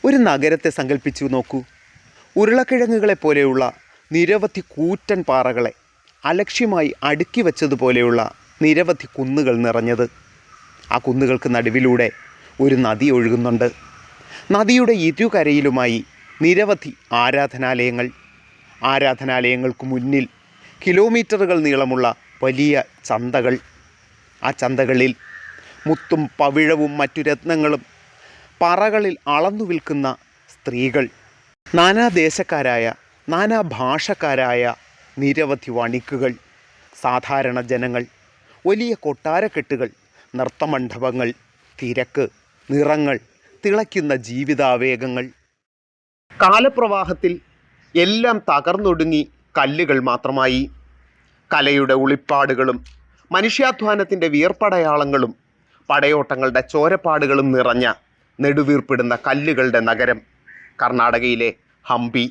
ഒരു നഗരത്തെ സങ്കല്പിച്ചു നോക്കൂ. ഉരുളക്കിഴങ്ങുകളെ പോലെയുള്ള നിരവധി കൂറ്റൻ പാറകളെ അലക്ഷ്യമായി അടുക്കി വച്ചതുപോലെയുള്ള നിരവധി കുന്നുകൾ നിറഞ്ഞത്. ആ കുന്നുകൾക്ക് നടുവിലൂടെ ഒരു നദി ഒഴുകുന്നുണ്ട്. നദിയുടെ ഇരുകരയിലുമായി നിരവധി ആരാധനാലയങ്ങൾ. ആരാധനാലയങ്ങൾക്ക് മുന്നിൽ കിലോമീറ്ററുകൾ നീളമുള്ള വലിയ ചന്തകൾ. ആ ചന്തകളിൽ മുത്തും പവിഴവും മറ്റു രത്നങ്ങളും പറകളിൽ അളന്നു വിൽക്കുന്ന സ്ത്രീകൾ. നാനാദേശക്കാരായ നാനാഭാഷക്കാരായ നിരവധി വണിക്കുകൾ, സാധാരണ ജനങ്ങൾ, വലിയ കൊട്ടാരക്കെട്ടുകൾ, നൃത്തമണ്ഡപങ്ങൾ, തിരക്ക്, നിറങ്ങൾ, തിളയ്ക്കുന്ന ജീവിതാവേഗങ്ങൾ. കാലപ്രവാഹത്തിൽ എല്ലാം തകർന്നൊടുങ്ങി കല്ലുകൾ മാത്രമായി. കലയുടെ ഉളിപ്പാടുകളും മനുഷ്യാധ്വാനത്തിൻ്റെ വിയർപ്പടയാളങ്ങളും പടയോട്ടങ്ങളുടെ ചോരപ്പാടുകളും നിറഞ്ഞ നെടുവീർപ്പിടുന്ന കല്ലുകളുടെ നഗരം കർണാടകയിലെ ഹംപി.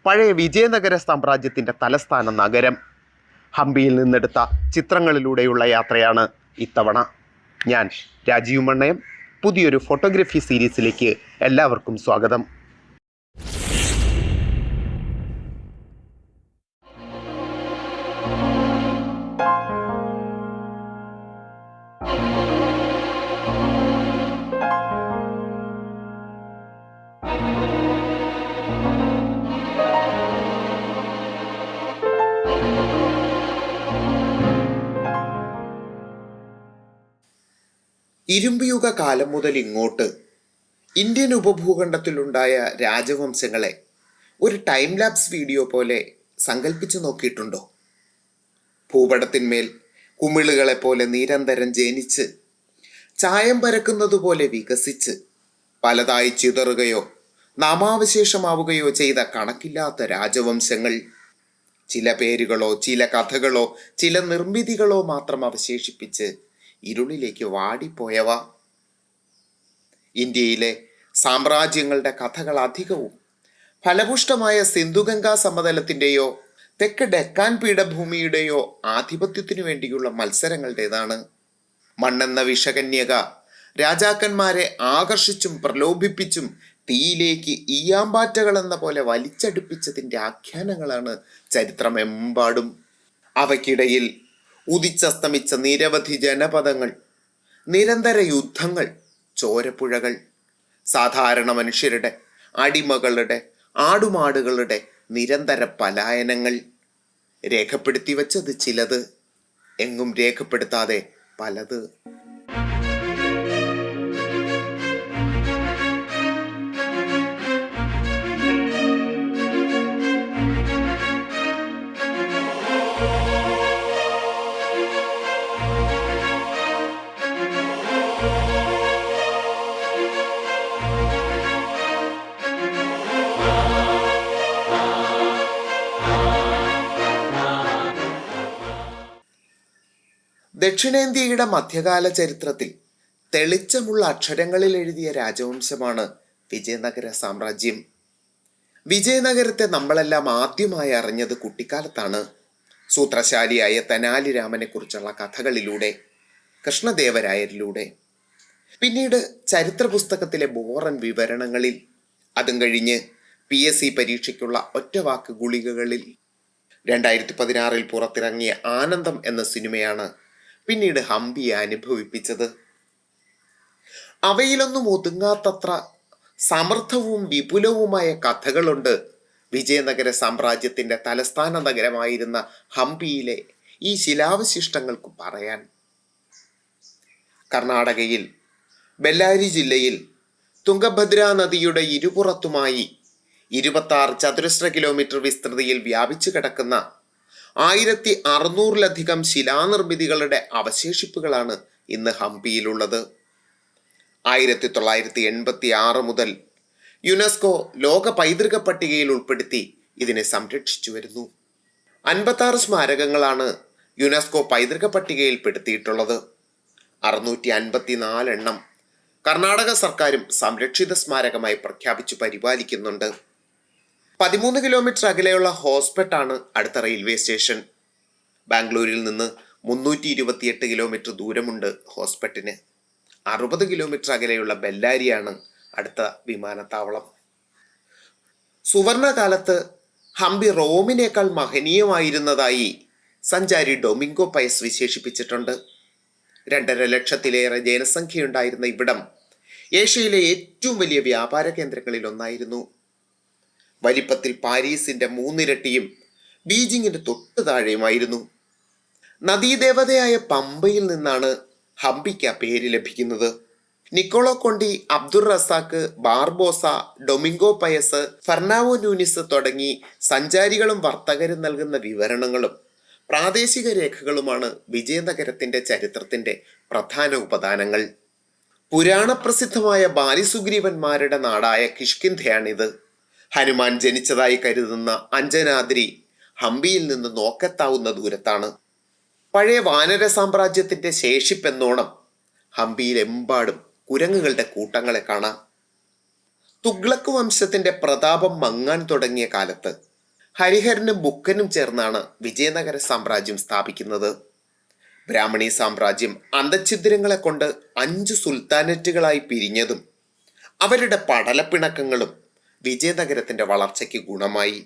പഴയ വിജയനഗര സാമ്രാജ്യത്തിൻ്റെ തലസ്ഥാന നഗരം. ഹംപിയിൽ നിന്നെടുത്ത ചിത്രങ്ങളിലൂടെയുള്ള യാത്രയാണ് ഇത്തവണ. ഞാൻ രാജീവ് മണ്ണയം. പുതിയൊരു ഫോട്ടോഗ്രാഫി സീരീസിലേക്ക് എല്ലാവർക്കും സ്വാഗതം. ഇരുമ്പുയുഗ കാലം മുതൽ ഇങ്ങോട്ട് ഇന്ത്യൻ ഉപഭൂഖണ്ഡത്തിലുണ്ടായ രാജവംശങ്ങളെ ഒരു ടൈം ലാപ്സ് വീഡിയോ പോലെ സങ്കല്പിച്ചു നോക്കിയിട്ടുണ്ടോ? ഭൂപടത്തിന്മേൽ കുമിളുകളെ പോലെ നിരന്തരം ജനിച്ച് ചായം പരക്കുന്നതുപോലെ വികസിച്ച് പലതായി ചിതറുകയോ നാമാവശേഷമാവുകയോ ചെയ്ത കണക്കില്ലാത്ത രാജവംശങ്ങൾ. ചില പേരുകളോ ചില കഥകളോ ചില നിർമ്മിതികളോ മാത്രം അവശേഷിപ്പിച്ച് ഇരുളിലേക്ക് വാടിപ്പോയവ. ഇന്ത്യയിലെ സാമ്രാജ്യങ്ങളുടെ കഥകൾ അധികവും ഫലപുഷ്ടമായ സിന്ധുഗംഗാ സമതലത്തിൻ്റെയോ തെക്ക് ഡെക്കാൻ പീഠഭൂമിയുടെയോ ആധിപത്യത്തിനു വേണ്ടിയുള്ള മത്സരങ്ങളുടേതാണ്. മണ്ണെന്ന വിഷകന്യക രാജാക്കന്മാരെ ആകർഷിച്ചും പ്രലോഭിപ്പിച്ചും തീയിലേക്ക് ഈയാമ്പാറ്റകളെന്ന പോലെ വലിച്ചടുപ്പിച്ചതിൻ്റെ ആഖ്യാനങ്ങളാണ് ചരിത്രമെമ്പാടും. അവയ്ക്കിടയിൽ ഉദിച്ചസ്തമിച്ച നിരവധി ജനപദങ്ങൾ, നിരന്തര യുദ്ധങ്ങൾ, ചോരപ്പുഴകൾ, സാധാരണ മനുഷ്യരുടെ, അടിമകളുടെ, ആടുമാടുകളുടെ നിരന്തര പലായനങ്ങൾ. രേഖപ്പെടുത്തി വച്ചത് ചിലത്, എങ്ങും രേഖപ്പെടുത്താതെ പലത്. ദക്ഷിണേന്ത്യയുടെ മധ്യകാല ചരിത്രത്തിൽ തെളിച്ചമുള്ള അക്ഷരങ്ങളിൽ എഴുതിയ രാജവംശമാണ് വിജയനഗര സാമ്രാജ്യം. വിജയനഗരത്തെ നമ്മളെല്ലാം ആദ്യമായി അറിഞ്ഞത് കുട്ടിക്കാലത്താണ്. സൂത്രശാലിയായ തെനാലി രാമനെ കുറിച്ചുള്ള കഥകളിലൂടെ, കൃഷ്ണദേവരായരിലൂടെ, പിന്നീട് ചരിത്ര പുസ്തകത്തിലെ ബോറൻ വിവരണങ്ങളിൽ, അതും കഴിഞ്ഞ് PSC പരീക്ഷയ്ക്കുള്ള ഒറ്റവാക്ക് ഗുളികകളിൽ. 2016 പുറത്തിറങ്ങിയ ആനന്ദം എന്ന സിനിമയാണ് പിന്നീട് ഹംപിയെ അനുഭവിപ്പിച്ചത്. അവയിലൊന്നും ഒതുങ്ങാത്തത്ര സമൃദ്ധവും വിപുലവുമായ കഥകളുണ്ട് വിജയനഗര സാമ്രാജ്യത്തിൻ്റെ തലസ്ഥാന നഗരമായിരുന്ന ഹംപിയിലെ ഈ ശിലാവശിഷ്ടങ്ങൾക്ക് പറയാൻ. കർണാടകയിൽ ബെല്ലാരി ജില്ലയിൽ തുംഗഭദ്ര നദിയുടെ ഇരുപുറത്തുമായി 26 ചതുരശ്ര കിലോമീറ്റർ വിസ്തൃതിയിൽ വ്യാപിച്ചു കിടക്കുന്ന 1600-ലധികം ശിലാനിർമ്മിതികളുടെ അവശേഷിപ്പുകളാണ് ഇന്ന് ഹംപിയിലുള്ളത്. 1986 മുതൽ യുനെസ്കോ ലോക പൈതൃക പട്ടികയിൽ ഉൾപ്പെടുത്തി ഇതിനെ സംരക്ഷിച്ചു വരുന്നു. 56 സ്മാരകങ്ങളാണ് യുനെസ്കോ പൈതൃക പട്ടികയിൽ പെടുത്തിയിട്ടുള്ളത്. 654 എണ്ണം കർണാടക സർക്കാരും സംരക്ഷിത സ്മാരകമായി പ്രഖ്യാപിച്ചു പരിപാലിക്കുന്നുണ്ട്. 13 കിലോമീറ്റർ അകലെയുള്ള ഹോസ്പെട്ടാണ് അടുത്ത റെയിൽവേ സ്റ്റേഷൻ. ബാംഗ്ലൂരിൽ നിന്ന് 328 കിലോമീറ്റർ ദൂരമുണ്ട് ഹോസ്പെട്ടിന്. 60 കിലോമീറ്റർ അകലെയുള്ള ബെല്ലാരിയാണ് അടുത്ത വിമാനത്താവളം. സുവർണകാലത്ത് ഹംപി റോമിനേക്കാൾ മഹനീയമായിരുന്നതായി സഞ്ചാരി ഡൊമിംഗോ പയസ് വിശേഷിപ്പിച്ചിട്ടുണ്ട്. 2.5 ലക്ഷത്തിലേറെ ജനസംഖ്യയുണ്ടായിരുന്ന ഇവിടം ഏഷ്യയിലെ ഏറ്റവും വലിയ വ്യാപാര കേന്ദ്രങ്ങളിൽ ഒന്നായിരുന്നു. വലിപ്പത്തിൽ പാരീസിന്റെ 3 ഇരട്ടിയും ബീജിങ്ങിന് തൊട്ടു താഴെയുമായിരുന്നു. നദീദേവതയായ പമ്പയിൽ നിന്നാണ് ഹംപിക്ക് ആ പേര് ലഭിക്കുന്നത്. Niccolo Conti, Abdul Razzaq, Barbosa, Domingo Paes, Fernao Nuniz തുടങ്ങി സഞ്ചാരികളും വർത്തകരും നൽകുന്ന വിവരണങ്ങളും പ്രാദേശിക രേഖകളുമാണ് വിജയനഗരത്തിന്റെ ചരിത്രത്തിന്റെ പ്രധാന ഉപാദാനങ്ങൾ. പുരാണപ്രസിദ്ധമായ ബാലിസുഗ്രീവന്മാരുടെ നാടായ കിഷ്കിന്ധയാണിത്. ഹനുമാൻ ജനിച്ചതായി കരുതുന്ന അഞ്ജനാദ്രി ഹംപിയിൽ നിന്ന് നോക്കെത്താവുന്ന ദൂരത്താണ്. പഴയ വാനര സാമ്രാജ്യത്തിന്റെ ശേഷിപ്പെന്നോണം ഹംപിയിലെമ്പാടും കുരങ്ങുകളുടെ കൂട്ടങ്ങളെ കാണാം. തുഗ്ലക്ക് വംശത്തിന്റെ പ്രതാപം മങ്ങാൻ തുടങ്ങിയ കാലത്ത് ഹരിഹരനും ബുക്കനും ചേർന്നാണ് വിജയനഗര സാമ്രാജ്യം സ്ഥാപിക്കുന്നത്. ബ്രാഹ്മണി സാമ്രാജ്യം അന്തഛിദ്രങ്ങളെ കൊണ്ട് 5 സുൽത്താനറ്റുകളായി പിരിഞ്ഞതും അവരുടെ പടലപ്പിണക്കങ്ങളും വിജയനഗരത്തിന്റെ വളർച്ചയ്ക്ക് ഗുണമായി.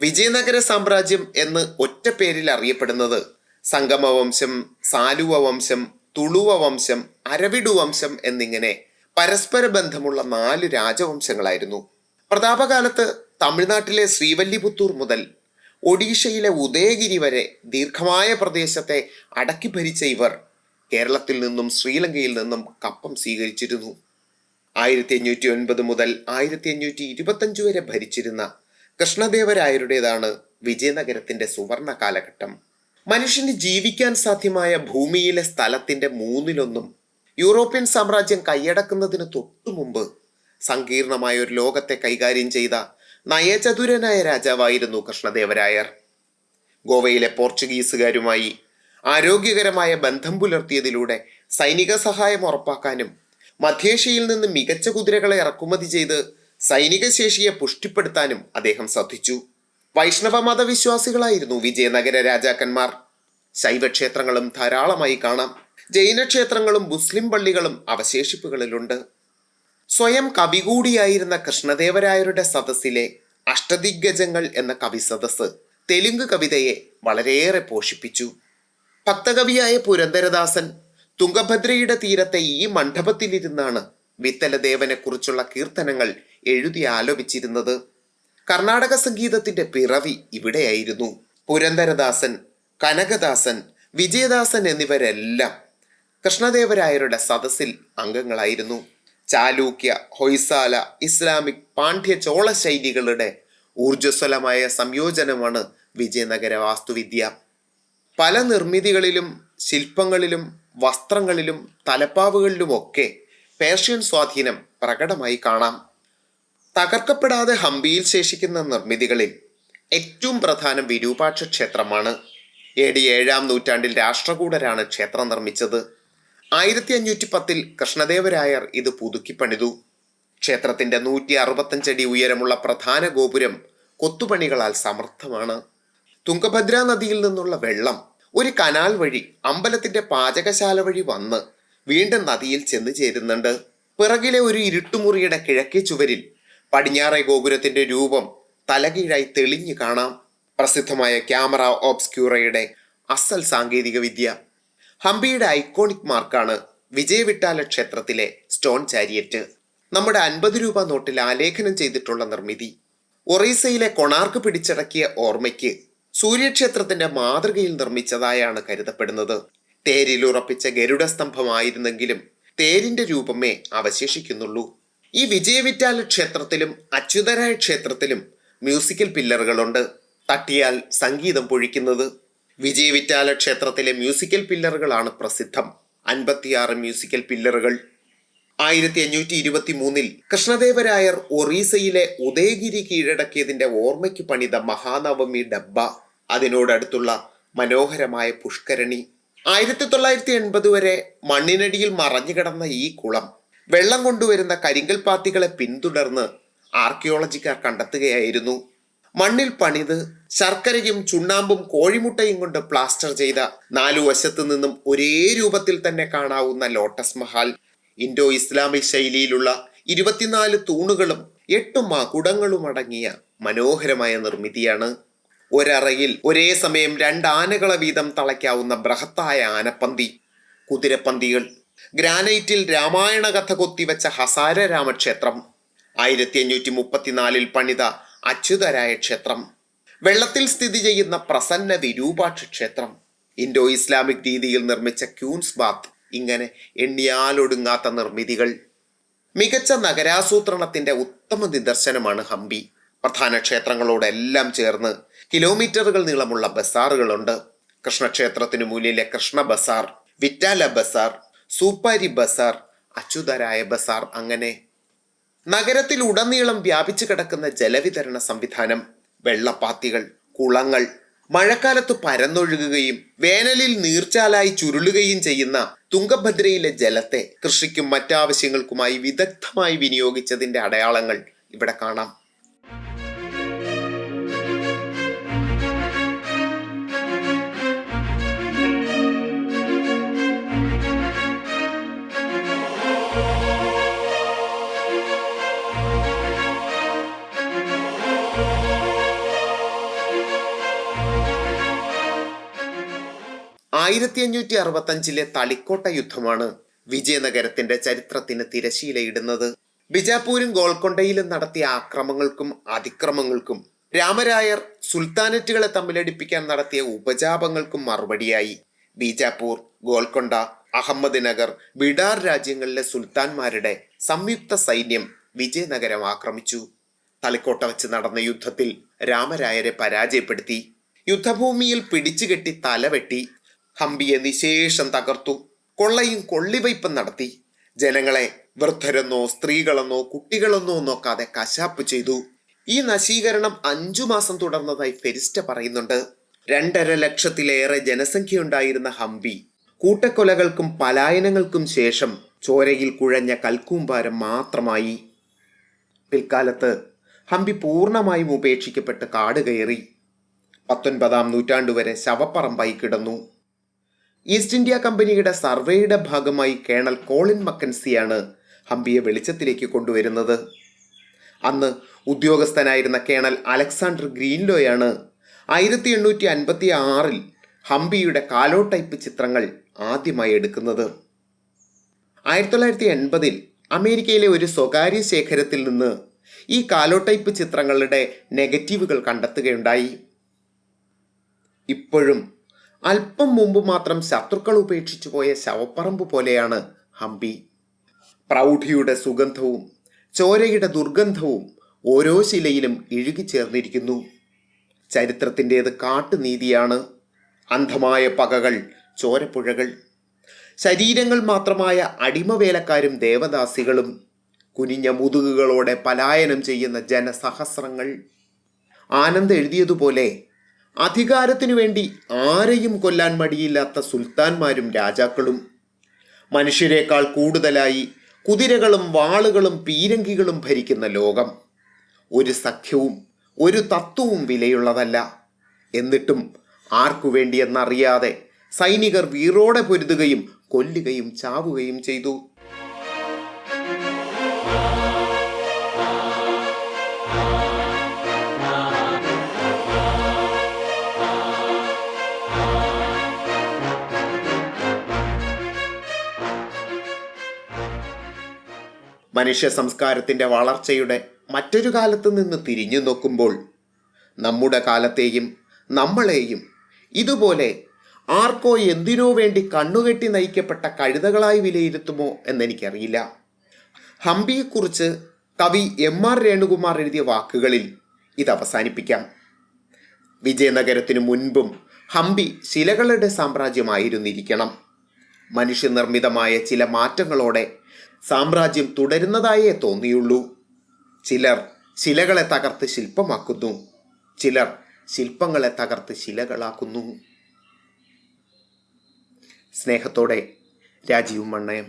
വിജയനഗര സാമ്രാജ്യം എന്ന് ഒറ്റ പേരിൽ അറിയപ്പെടുന്നത് സംഗമവംശം, സാലുവ വംശം, തുളുവ വംശം, അരവിഡു വംശം എന്നിങ്ങനെ പരസ്പര ബന്ധമുള്ള 4 രാജവംശങ്ങളായിരുന്നു. പ്രതാപകാലത്ത് തമിഴ്നാട്ടിലെ ശ്രീവല്ലിപുത്തൂർ മുതൽ ഒഡീഷയിലെ ഉദയഗിരി വരെ ദീർഘമായ പ്രദേശത്തെ അടക്കി ഭരിച്ച ഇവർ കേരളത്തിൽ നിന്നും ശ്രീലങ്കയിൽ നിന്നും കപ്പം സ്വീകരിച്ചിരുന്നു. 1509 മുതൽ 1525 വരെ ഭരിച്ചിരുന്ന കൃഷ്ണദേവരായരുടേതാണ് വിജയനഗരത്തിന്റെ സുവർണ കാലഘട്ടം. മനുഷ്യന് ജീവിക്കാൻ സാധ്യമായ ഭൂമിയിലെ സ്ഥലത്തിന്റെ 1/3 യൂറോപ്യൻ സാമ്രാജ്യം കൈയടക്കുന്നതിന് തൊട്ടു മുമ്പ് സങ്കീർണമായ ഒരു ലോകത്തെ കൈകാര്യം ചെയ്ത നയചതുരനായ രാജാവായിരുന്നു കൃഷ്ണദേവരായർ. ഗോവയിലെ പോർച്ചുഗീസുകാരുമായി ആരോഗ്യകരമായ ബന്ധം പുലർത്തിയതിലൂടെ സൈനിക സഹായം ഉറപ്പാക്കാനും മധ്യേഷ്യയിൽ നിന്ന് മികച്ച കുതിരകളെ ഇറക്കുമതി ചെയ്ത് സൈനിക ശേഷിയെ പുഷ്ടിപ്പെടുത്താനും അദ്ദേഹം ശ്രദ്ധിച്ചു. വൈഷ്ണവ മതവിശ്വാസികളായിരുന്നു വിജയനഗര രാജാക്കന്മാർ. ശൈവക്ഷേത്രങ്ങളും ധാരാളമായി കാണാം. ജൈനക്ഷേത്രങ്ങളും മുസ്ലിം പള്ളികളും അവശേഷിപ്പുകളിലുണ്ട്. സ്വയം കവി കൂടിയായിരുന്ന കൃഷ്ണദേവരായരുടെ സദസ്സിലെ അഷ്ടദിഗ്ഗജങ്ങൾ എന്ന കവിസദസ് തെലുങ്ക് കവിതയെ വളരെയേറെ പോഷിപ്പിച്ചു. ഭക്തകവിയായ പുരന്ദരദാസൻ തുംഗഭദ്രയുടെ തീരത്തെ ഈ മണ്ഡപത്തിലിരുന്നാണ് വിത്തലദേവനെ കുറിച്ചുള്ള കീർത്തനങ്ങൾ എഴുതി ആലോപിച്ചിരുന്നത്. കർണാടക സംഗീതത്തിന്റെ പിറവി ഇവിടെയായിരുന്നു. പുരന്ദരദാസൻ, കനകദാസൻ, വിജയദാസൻ എന്നിവരെല്ലാം കൃഷ്ണദേവരായരുടെ സദസ്സിൽ അംഗങ്ങളായിരുന്നു. ചാലൂക്യ, ഹൊയ്സാല, ഇസ്ലാമിക്, പാണ്ഡ്യ, ചോള ശൈലികളുടെ ഊർജ്ജസ്വലമായ സംയോജനമാണ് വിജയനഗര വാസ്തുവിദ്യ. പല നിർമ്മിതികളിലും ശില്പങ്ങളിലും വസ്ത്രങ്ങളിലും തലപ്പാവുകളിലുമൊക്കെ പേർഷ്യൻ സ്വാധീനം പ്രകടമായി കാണാം. തകർക്കപ്പെടാതെ ഹംപിയിൽ ശേഷിക്കുന്ന നിർമ്മിതികളിൽ ഏറ്റവും പ്രധാനം വിരൂപാക്ഷ ക്ഷേത്രമാണ്. AD 7-ാം നൂറ്റാണ്ടിൽ രാഷ്ട്രകൂടരാണ് ക്ഷേത്രം നിർമ്മിച്ചത്. 1510 കൃഷ്ണദേവരായർ ഇത് പുതുക്കിപ്പണിതു. ക്ഷേത്രത്തിന്റെ 165 അടി ഉയരമുള്ള പ്രധാന ഗോപുരം കൊത്തുപണികളാൽ സമൃദ്ധമാണ്. തുംഗഭദ്ര നദിയിൽ നിന്നുള്ള വെള്ളം ഒരു കനാൽ വഴി അമ്പലത്തിന്റെ പാചകശാല വഴി വന്ന് വീണ്ടും നദിയിൽ ചെന്ന് ചേരുന്നുണ്ട്. പിറകിലെ ഒരു ഇരുട്ടുമുറിയുടെ കിഴക്കേ ചുവരിൽ പടിഞ്ഞാറേ ഗോപുരത്തിന്റെ രൂപം തലകീഴായി തെളിഞ്ഞു കാണാം. പ്രസിദ്ധമായ ക്യാമറ ഓബ്സ്ക്യൂറയുടെ അസൽ സാങ്കേതിക വിദ്യ. ഹംപിയുടെ ഐക്കോണിക് മാർക്കാണ് വിജയവിട്ടാല ക്ഷേത്രത്തിലെ സ്റ്റോൺ ചാരിയറ്റ്. നമ്മുടെ 50 രൂപ നോട്ടിൽ ആലേഖനം ചെയ്തിട്ടുള്ള നിർമ്മിതി. ഒറീസയിലെ കൊണാർക്ക് പിടിച്ചടക്കിയ ഓർമ്മയ്ക്ക് സൂര്യക്ഷേത്രത്തിന്റെ മാതൃകയിൽ നിർമ്മിച്ചതായാണ് കരുതപ്പെടുന്നത്. തേരിലുറപ്പിച്ച ഗരുഡസ്തംഭമായിരുന്നെങ്കിലും തേരിന്റെ രൂപമേ അവശേഷിക്കുന്നുള്ളൂ. ഈ വിജയവിറ്റാല ക്ഷേത്രത്തിലും അച്യുതരായ ക്ഷേത്രത്തിലും മ്യൂസിക്കൽ പില്ലറുകളുണ്ട്. തട്ടിയാൽ സംഗീതം പൊഴിക്കുന്നത്. വിജയവിറ്റാല ക്ഷേത്രത്തിലെ മ്യൂസിക്കൽ പില്ലറുകളാണ് പ്രസിദ്ധം. 56 മ്യൂസിക്കൽ പില്ലറുകൾ. 1523 കൃഷ്ണദേവരായർ ഒറീസയിലെ ഉദയഗിരി കീഴടക്കിയതിന്റെ ഓർമ്മയ്ക്ക് പണിത മഹാനവമി ഡബ്ബ, അതിനോടടുത്തുള്ള മനോഹരമായ പുഷ്കരണി. 1980 വരെ മണ്ണിനടിയിൽ മറഞ്ഞുകിടന്ന ഈ കുളം വെള്ളം കൊണ്ടുവരുന്ന കരിങ്കൽ പാത്തികളെ പിന്തുടർന്ന് ആർക്കിയോളജിക്കാർ കണ്ടെത്തുകയായിരുന്നു. മണ്ണിൽ പണിത് ശർക്കരയും ചുണ്ണാമ്പും കോഴിമുട്ടയും കൊണ്ട് പ്ലാസ്റ്റർ ചെയ്ത 4 വശത്തു നിന്നും ഒരേ രൂപത്തിൽ തന്നെ കാണാവുന്ന ലോട്ടസ് മഹാൽ, ഇൻഡോ ഇസ്ലാമിക് ശൈലിയിലുള്ള 24 തൂണുകളും 8 മകുടങ്ങളും അടങ്ങിയ മനോഹരമായ നിർമ്മിതിയാണ്. ഒരറയിൽ ഒരേ സമയം 2 ആനകളെ വീതം തളയ്ക്കാവുന്ന ബൃഹത്തായ ആനപ്പന്തി, കുതിരപ്പന്തികൾ, ഗ്രാനൈറ്റിൽ രാമായണ കഥ കൊത്തിവെച്ച ഹസാര രാമക്ഷേത്രം, 1534 പണിത അച്യുതരായ ക്ഷേത്രം, വെള്ളത്തിൽ സ്ഥിതി ചെയ്യുന്ന പ്രസന്ന വിരൂപാക്ഷ ക്ഷേത്രം, ഇൻഡോ ഇസ്ലാമിക് രീതിയിൽ നിർമ്മിച്ച ക്യൂൻസ് ബാത്ത്, ഇങ്ങനെ എണ്ണിയാലൊടുങ്ങാത്ത നിർമ്മിതികൾ. മികച്ച നഗരാസൂത്രണത്തിന്റെ ഉത്തമ നിദർശനമാണ് ഹംപി. പ്രധാന ക്ഷേത്രങ്ങളോടെല്ലാം ചേർന്ന് കിലോമീറ്ററുകൾ നീളമുള്ള ബസാറുകളുണ്ട്. കൃഷ്ണക്ഷേത്രത്തിനു മുന്നിലെ കൃഷ്ണ ബസാർ, വിറ്റാല ബസാർ, സൂപ്പാരി ബസാർ, അച്യുതരായ ബസാർ, അങ്ങനെ നഗരത്തിൽ ഉടനീളം വ്യാപിച്ചു കിടക്കുന്ന ജലവിതരണ സംവിധാനം, വെള്ളപ്പാത്തികൾ, കുളങ്ങൾ, മഴക്കാലത്ത് പരന്നൊഴുകുകയും വേനലിൽ നീർച്ചാലായി ചുരുളുകയും ചെയ്യുന്ന തുംഗഭദ്രയിലെ ജലത്തെ കൃഷിക്കും മറ്റാവശ്യങ്ങൾക്കുമായി വിദഗ്ധമായി വിനിയോഗിച്ചതിന്റെ അടയാളങ്ങൾ ഇവിടെ കാണാം. ആയിരത്തി 1565 തളിക്കോട്ട യുദ്ധമാണ് വിജയനഗരത്തിന്റെ ചരിത്രത്തിന് തിരശീലയിടുന്നത്. ബിജാപൂരും ഗോൾക്കൊണ്ടയിലും നടത്തിയ ആക്രമങ്ങൾക്കും അതിക്രമങ്ങൾക്കും രാമരായർ സുൽത്താനറ്റുകളെ തമ്മിലടിപ്പിക്കാൻ നടത്തിയ ഉപജാപങ്ങൾക്കും മറുപടിയായി ബീജാപ്പൂർ, ഗോൾക്കൊണ്ട, അഹമ്മദ് നഗർ, ബിഡാർ രാജ്യങ്ങളിലെ സുൽത്താൻമാരുടെ സംയുക്ത സൈന്യം വിജയനഗരം ആക്രമിച്ചു. തളിക്കോട്ട വെച്ച് നടന്ന യുദ്ധത്തിൽ രാമരായരെ പരാജയപ്പെടുത്തി. യുദ്ധഭൂമിയിൽ പിടിച്ചുകെട്ടി തലവെട്ടി. ഹംപിയെ നിശേഷം തകർത്തു. കൊള്ളയും കൊള്ളിവയ്പും നടത്തി. ജനങ്ങളെ വൃദ്ധരെന്നോ സ്ത്രീകളെന്നോ കുട്ടികളെന്നോ നോക്കാതെ കശാപ്പ് ചെയ്തു. ഈ നശീകരണം 5 മാസം തുടർന്നതായി ഫെരിസ്റ്റ പറയുന്നുണ്ട്. 2.5 ലക്ഷത്തിലേറെ ജനസംഖ്യയുണ്ടായിരുന്ന ഹംപി കൂട്ടക്കൊലകൾക്കും പലായനങ്ങൾക്കും ശേഷം ചോരയിൽ കുഴഞ്ഞ കൽക്കൂമ്പാരം മാത്രമായി. പിൽക്കാലത്ത് ഹംപി പൂർണ്ണമായും ഉപേക്ഷിക്കപ്പെട്ട് കാട് കയറി. 19-ാം നൂറ്റാണ്ടുവരെ ശവപ്പറമ്പായി കിടന്നു. ഈസ്റ്റ് ഇന്ത്യ കമ്പനിയുടെ സർവേയുടെ ഭാഗമായി കേണൽ കോളിൻ മക്കൻസിയാണ് ഹംപിയെ വെളിച്ചത്തിലേക്ക് കൊണ്ടുവരുന്നത്. അന്ന് ഉദ്യോഗസ്ഥനായിരുന്ന കേണൽ അലക്സാണ്ടർ ഗ്രീൻലോയാണ് 1856 ഹംപിയുടെ കാലോടൈപ്പ് ചിത്രങ്ങൾ ആദ്യമായി എടുക്കുന്നത്. 1980 അമേരിക്കയിലെ ഒരു സ്വകാര്യ ശേഖരത്തിൽ നിന്ന് ഈ കാലോടൈപ്പ് ചിത്രങ്ങളുടെ നെഗറ്റീവുകൾ കണ്ടെത്തുകയുണ്ടായി. ഇപ്പോഴും അല്പം മുമ്പ് മാത്രം ശത്രുക്കൾ ഉപേക്ഷിച്ചു പോയ ശവപ്പറമ്പ് പോലെയാണ് ഹംപി. പ്രൗഢിയുടെ സുഗന്ധവും ചോരയുടെ ദുർഗന്ധവും ഓരോ ശിലയിലും ഇഴുകിച്ചേർന്നിരിക്കുന്നു. ചരിത്രത്തിൻ്റേത് കാട്ടുനീതിയാണ്. അന്ധമായ പകകൾ, ചോരപ്പുഴകൾ, ശരീരങ്ങൾ മാത്രമായ അടിമവേലക്കാരും ദേവദാസികളും, കുനിഞ്ഞ മുതുകുകളോടെ പലായനം ചെയ്യുന്ന ജനസഹസ്രങ്ങൾ. ആനന്ദ് എഴുതിയതുപോലെ അധികാരത്തിനു വേണ്ടി ആരെയും കൊല്ലാൻ മടിയില്ലാത്ത സുൽത്താൻമാരും രാജാക്കളും, മനുഷ്യരെക്കാൾ കൂടുതലായി കുതിരകളും വാളുകളും പീരങ്കികളും ഭരിക്കുന്ന ലോകം. ഒരു സഖ്യവും ഒരു തത്വവും വിലയുള്ളതല്ല. എന്നിട്ടും ആർക്കു വേണ്ടിയെന്നറിയാതെ സൈനികർ വീറോടെ പൊരുതുകയും കൊല്ലുകയും ചാവുകയും ചെയ്തു. മനുഷ്യ സംസ്കാരത്തിൻ്റെ വളർച്ചയുടെ മറ്റൊരു കാലത്ത് നിന്ന് തിരിഞ്ഞു നോക്കുമ്പോൾ നമ്മുടെ കാലത്തെയും നമ്മളെയും ഇതുപോലെ ആർക്കോ എന്തിനോ വേണ്ടി കണ്ണുകെട്ടി നയിക്കപ്പെട്ട കഴുതകളായി വിലയിരുത്തുമോ എന്നെനിക്കറിയില്ല. ഹംപിയെക്കുറിച്ച് കവി M.R. രേണുകുമാർ എഴുതിയ വാക്കുകളിൽ ഇത് അവസാനിപ്പിക്കാം. വിജയനഗരത്തിനു മുൻപും ഹംപി ശിലകളുടെ സാമ്രാജ്യമായിരുന്നിരിക്കണം. മനുഷ്യനിർമ്മിതമായ ചില മാറ്റങ്ങളോടെ സാമ്രാജ്യം തുടരുന്നതായേ തോന്നിയുള്ളൂ. ചിലർ ശിലകളെ തകർത്ത് ശില്പമാക്കുന്നു, ചിലർ ശില്പങ്ങളെ തകർത്ത് ശിലകളാക്കുന്നു. സ്നേഹത്തോടെ രാജീവ് മണ്ണയം.